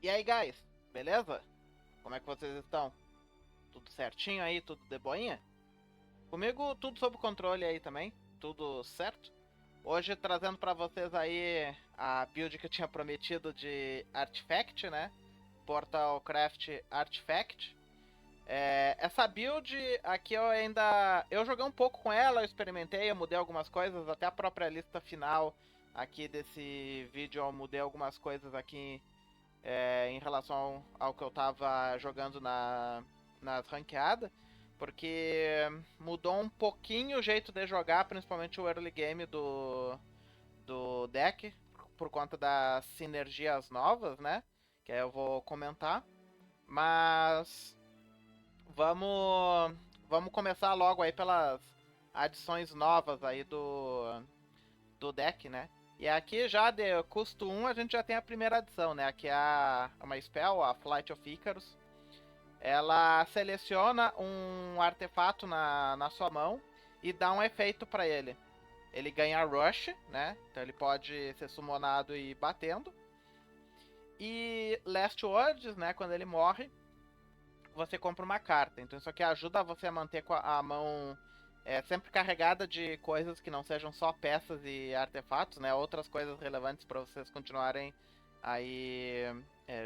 E aí, guys, beleza? Como é que vocês estão? Tudo certinho aí, tudo de boinha? Comigo tudo sob controle aí também, tudo certo. Hoje trazendo pra vocês aí a build que eu tinha prometido de Artifact, né? Portalcraft Artifact. Essa build aqui eu joguei um pouco com ela, eu experimentei, eu mudei algumas coisas, até a própria lista final aqui desse vídeo eu mudei algumas coisas aqui em relação ao que eu tava jogando nas ranqueadas, porque mudou um pouquinho o jeito de jogar, principalmente o early game do deck, por conta das sinergias novas, né? Que aí eu vou comentar. Mas vamos, vamos começar logo aí pelas adições novas aí do deck, né? E aqui já de custo 1 a gente já tem a primeira adição, né? Aqui é uma spell, a Flight of Icarus. Ela seleciona um artefato na sua mão e dá um efeito para ele. Ele ganha Rush, né? Então ele pode ser summonado e ir batendo. E Last Words, né? Quando ele morre, você compra uma carta. Então isso aqui ajuda você a manter com a mão sempre carregada de coisas que não sejam só peças e artefatos, né? Outras coisas relevantes para vocês continuarem aí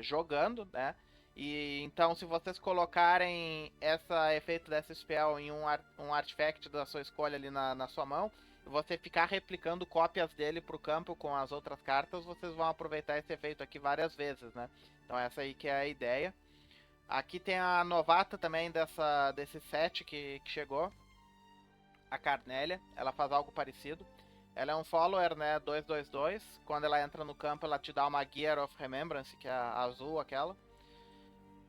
jogando, né? E então, se vocês colocarem essa efeito dessa spell em um artifact da sua escolha ali na sua mão, e você ficar replicando cópias dele pro campo com as outras cartas, vocês vão aproveitar esse efeito aqui várias vezes, né? Então essa aí que é a ideia. Aqui tem a novata também desse set que chegou, a Carnélia. Ela faz algo parecido. Ela é um follower, né, 2/2/2. Quando ela entra no campo, ela te dá uma Gear of Remembrance, que é a azul aquela,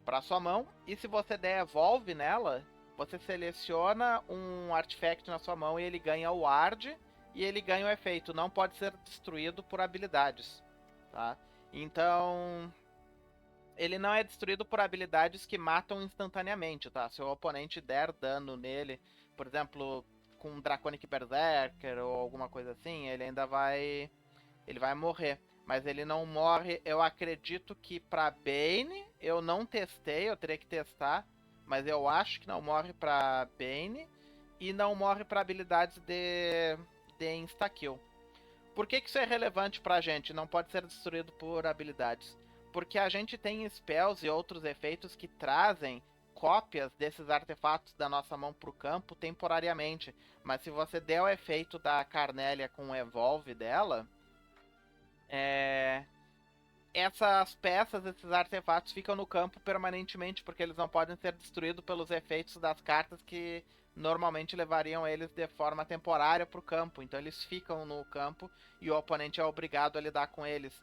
para sua mão. E se você der Evolve nela, você seleciona um artifact na sua mão e ele ganha o Ward e ele ganha o efeito. Não pode ser destruído por habilidades, tá? Então, ele não é destruído por habilidades que matam instantaneamente, tá? Se o oponente der dano nele, por exemplo, com Draconic Berserker ou alguma coisa assim, ele ainda vai. Ele vai morrer. Mas ele não morre, eu acredito que pra Bane, eu não testei, eu teria que testar. Mas eu acho que não morre pra Bane. E não morre pra habilidades de insta-kill. Por que isso é relevante pra gente? Não pode ser destruído por habilidades. Porque a gente tem spells e outros efeitos que trazem cópias desses artefatos da nossa mão pro campo temporariamente. Mas se você der o efeito da Carnélia com o Evolve dela, é... essas peças, esses artefatos ficam no campo permanentemente, porque eles não podem ser destruídos pelos efeitos das cartas que normalmente levariam eles de forma temporária para o campo. Então eles ficam no campo e o oponente é obrigado a lidar com eles.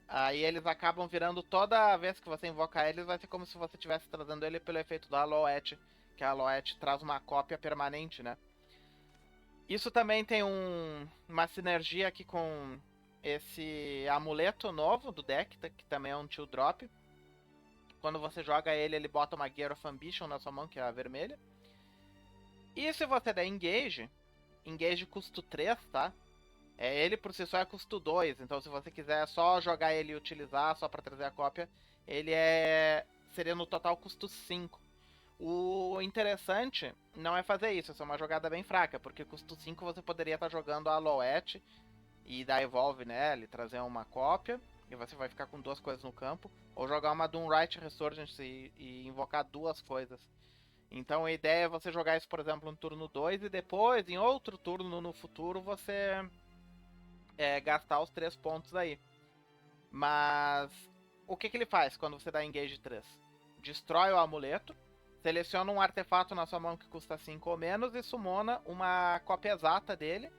Aí eles acabam virando toda vez que você invocar eles, vai ser como se você estivesse trazendo ele pelo efeito da Aloete, que a Aloete traz uma cópia permanente, né? Isso também tem uma sinergia aqui com esse amuleto novo do deck, que também é um two drop. Quando você joga ele, ele bota uma Gear of Ambition na sua mão, que é a vermelha. E se você der engage custo 3, tá? Ele por si só é custo 2, então se você quiser só jogar ele e utilizar só para trazer a cópia, ele seria no total custo 5. O interessante não é fazer isso, essa é uma jogada bem fraca, porque custo 5 você poderia estar jogando a Aloete e dar Evolve nela e trazer uma cópia, e você vai ficar com duas coisas no campo, ou jogar uma Doomright Resurgence e invocar duas coisas. Então a ideia é você jogar isso, por exemplo, no turno 2 e depois, em outro turno no futuro, você gastar os 3 pontos aí. Mas o que ele faz quando você dá Engage 3? Destrói o amuleto, seleciona um artefato na sua mão que custa 5 ou menos e summona uma cópia exata dele.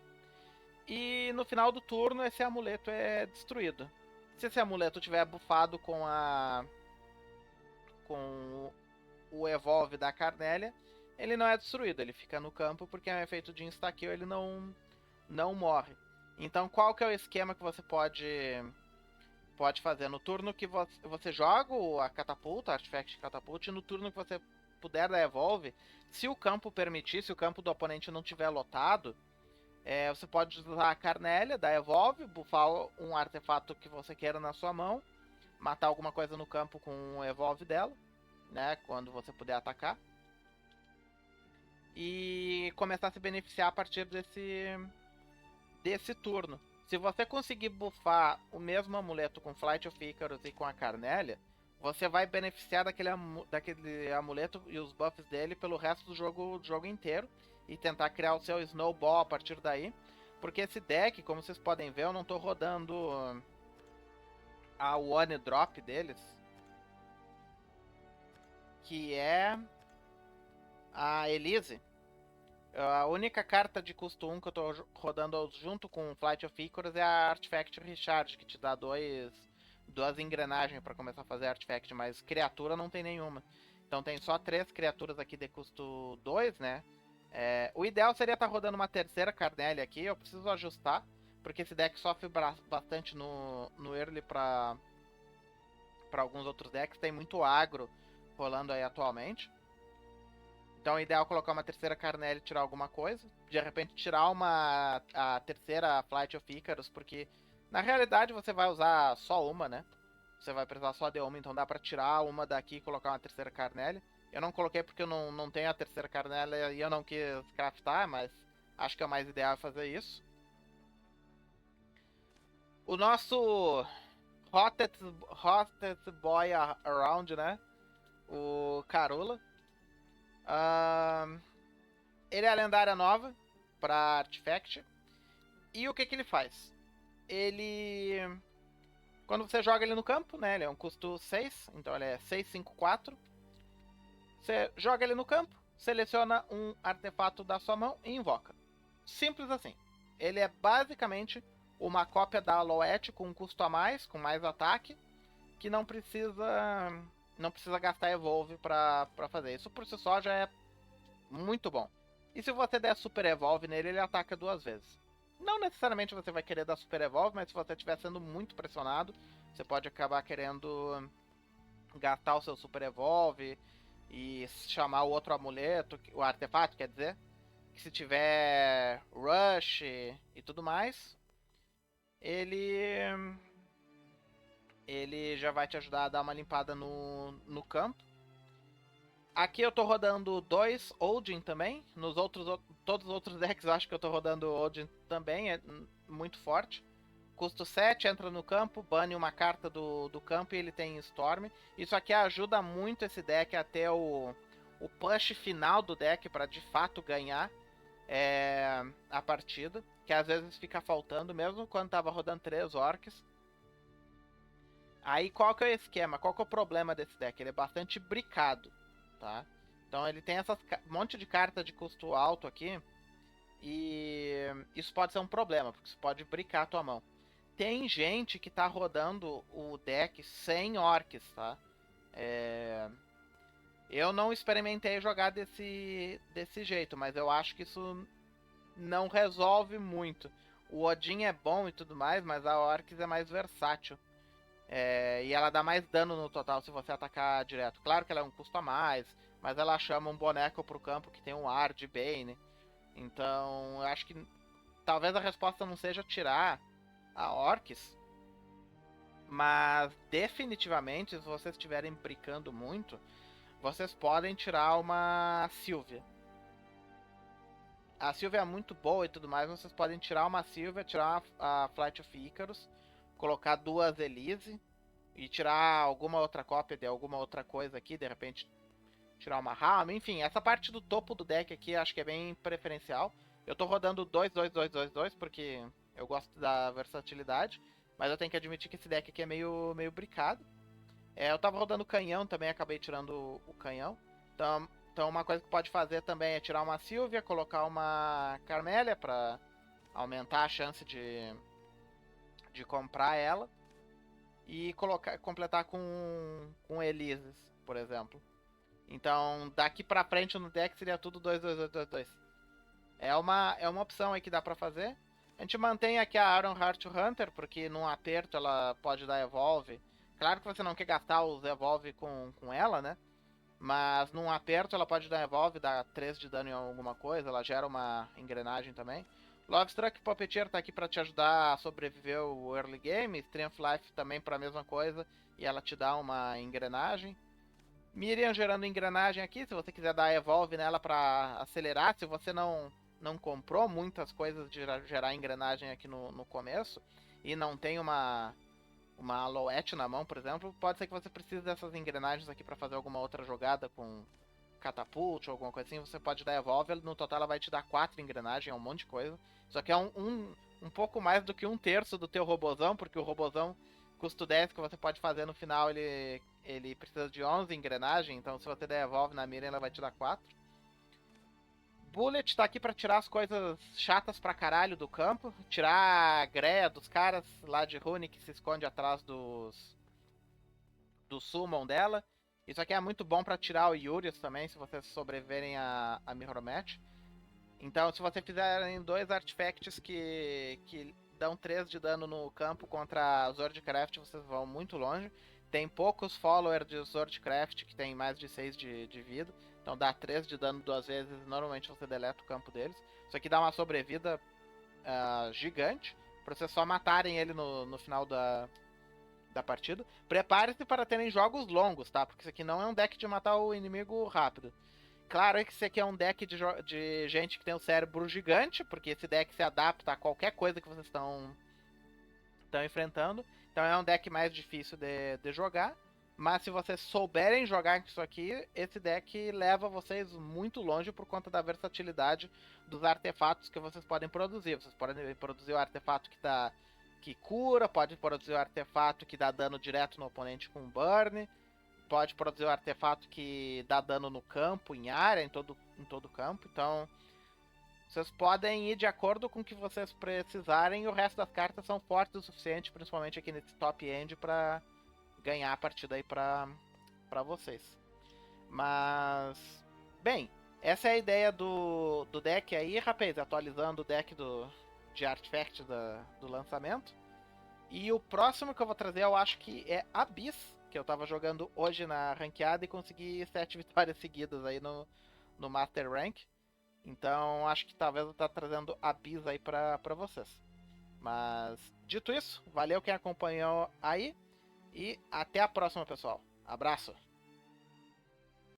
E no final do turno esse amuleto é destruído. Se esse amuleto tiver buffado com o Evolve da Carnélia, ele não é destruído, ele fica no campo porque é um efeito de insta-kill, ele não morre. Então qual que é o esquema que você pode fazer? No turno que você joga a catapulta, Artifact Catapult, e no turno que você puder dar Evolve, se o campo permitir, se o campo do oponente não tiver lotado, você pode usar a Carnélia, dar Evolve, buffar um artefato que você queira na sua mão, matar alguma coisa no campo com o evolve dela, né? Quando você puder atacar. E começar a se beneficiar a partir desse turno. Se você conseguir buffar o mesmo amuleto com Flight of Icarus e com a Carnélia, você vai beneficiar daquele amuleto e os buffs dele pelo resto do jogo inteiro. E tentar criar o seu Snowball a partir daí. Porque esse deck, como vocês podem ver, eu não estou rodando a One Drop deles. Que é a Elise. A única carta de custo 1 que eu tô rodando junto com o Flight of Icarus é a Artifact Recharge, que te dá duas engrenagens para começar a fazer Artifact, mas criatura não tem nenhuma. Então tem só 3 criaturas aqui de custo 2, né? O ideal seria estar rodando uma terceira Carnélia aqui, eu preciso ajustar, porque esse deck sofre bastante no early para alguns outros decks, tem muito agro rolando aí atualmente. Então é ideal colocar uma terceira Carnélia e tirar alguma coisa. De repente tirar a terceira Flight of Icarus, porque na realidade você vai usar só uma, né? Você vai precisar só de uma, então dá pra tirar uma daqui e colocar uma terceira Carnélia. Eu não coloquei porque eu não tenho a terceira Carnélia e eu não quis craftar, mas acho que é o mais ideal fazer isso. O nosso hottest boy around, né? O Karula. Ele é a lendária nova para Artifact. E o que ele faz? Ele... Quando você joga ele no campo, né? Ele é um custo 6, então ele é 6, 5, 4. Você joga ele no campo, seleciona um artefato da sua mão e invoca. Simples assim. Ele é basicamente uma cópia da Aloete com um custo a mais, com mais ataque, que não precisa gastar Evolve para fazer. Isso por si só já é muito bom. E se você der Super Evolve nele, ele ataca 2 vezes. Não necessariamente você vai querer dar Super Evolve, mas se você estiver sendo muito pressionado, você pode acabar querendo gastar o seu Super Evolve e chamar o outro amuleto, o artefato, quer dizer, que se tiver Rush e tudo mais, ele já vai te ajudar a dar uma limpada no campo. Aqui eu tô rodando 2 Odin também. Todos os outros decks eu acho que eu tô rodando Odin também. É muito forte. Custo 7, entra no campo, bane uma carta do campo e ele tem Storm. Isso aqui ajuda muito esse deck a ter o push final do deck para de fato ganhar a partida. Que às vezes fica faltando, mesmo quando tava rodando 3 orcs. Aí qual que é o esquema? Qual que é o problema desse deck? Ele é bastante bricado, tá? Então ele tem essas monte de carta de custo alto aqui. E isso pode ser um problema, porque isso pode bricar a tua mão. Tem gente que tá rodando o deck sem orcs, tá? Eu não experimentei jogar desse jeito, mas eu acho que isso não resolve muito. O Odin é bom e tudo mais, mas a Orcs é mais versátil. E ela dá mais dano no total se você atacar direto. Claro que ela é um custo a mais, mas ela chama um boneco pro campo que tem um ar de Bane. Então, eu acho que talvez a resposta não seja tirar a Orcs, mas definitivamente, se vocês estiverem brincando muito, vocês podem tirar uma Sylvia. A Sylvia é muito boa e tudo mais, vocês podem tirar uma Sylvia, tirar a Flight of Icarus, colocar 2 Elise e tirar alguma outra cópia de alguma outra coisa aqui, de repente tirar uma Rama, enfim, essa parte do topo do deck aqui acho que é bem preferencial. Eu tô rodando 2, 2, 2, 2, 2 porque eu gosto da versatilidade, mas eu tenho que admitir que esse deck aqui é meio bricado. Eu tava rodando canhão também, acabei tirando o canhão. Então uma coisa que pode fazer também é tirar uma Sylvia, colocar uma Carmélia pra aumentar a chance de comprar ela. E completar com Elises, por exemplo. Então daqui pra frente no deck seria tudo 2, 2, 2, 2, 2. É uma opção aí que dá pra fazer. A gente mantém aqui a Iron Heart Hunter, porque num aperto ela pode dar Evolve. Claro que você não quer gastar os Evolve com ela, né? Mas num aperto ela pode dar Evolve, dar 3 de dano em alguma coisa, ela gera uma engrenagem também. Lovestruck Puppeteer tá aqui pra te ajudar a sobreviver o early game. Stream of Life também pra mesma coisa. E ela te dá uma engrenagem. Miriam gerando engrenagem aqui. Se você quiser dar evolve nela pra acelerar. Se você não comprou muitas coisas de gerar engrenagem aqui no começo. E não tem uma Alouette na mão, por exemplo. Pode ser que você precise dessas engrenagens aqui pra fazer alguma outra jogada com catapult ou alguma coisa assim, você pode dar evolve, no total ela vai te dar 4 engrenagens, é um monte de coisa. Só que é um pouco mais do que um terço do teu robozão, porque o robozão custo 10 que você pode fazer no final, ele precisa de 11 engrenagens, então se você der evolve na mira, ela vai te dar 4. Bullet tá aqui pra tirar as coisas chatas pra caralho do campo, tirar a greia dos caras lá de Rune que se esconde atrás do summon dela. Isso aqui é muito bom pra tirar o Yurius também, se vocês sobreviverem a Mirror Match. Então, se vocês fizerem 2 artifacts que dão 3 de dano no campo contra Swordcraft, vocês vão muito longe. Tem poucos followers de Swordcraft que tem mais de 6 de vida. Então dá 3 de dano 2 vezes, normalmente você deleta o campo deles. Isso aqui dá uma sobrevida gigante, pra vocês só matarem ele no final da partida. Prepare-se para terem jogos longos, tá? Porque isso aqui não é um deck de matar o inimigo rápido. Claro que isso aqui é um deck de gente que tem um cérebro gigante, porque esse deck se adapta a qualquer coisa que vocês estão enfrentando. Então é um deck mais difícil de jogar. Mas se vocês souberem jogar isso aqui, esse deck leva vocês muito longe por conta da versatilidade dos artefatos que vocês podem produzir. Vocês podem produzir o artefato que cura, pode produzir o artefato que dá dano direto no oponente com burn, pode produzir o artefato que dá dano no campo, em área, em todo campo. Então, vocês podem ir de acordo com o que vocês precisarem e o resto das cartas são fortes o suficiente, principalmente aqui nesse top end, para ganhar a partida aí pra vocês. Mas, bem, essa é a ideia do deck aí, rapaz, atualizando o deck de Artifact do lançamento. E o próximo que eu vou trazer, eu acho que é Abyss, que eu tava jogando hoje na ranqueada e consegui 7 vitórias seguidas aí no Master Rank. Então acho que talvez eu tá trazendo Abyss aí pra vocês. Mas, dito isso, valeu quem acompanhou aí. E até a próxima, pessoal. Abraço!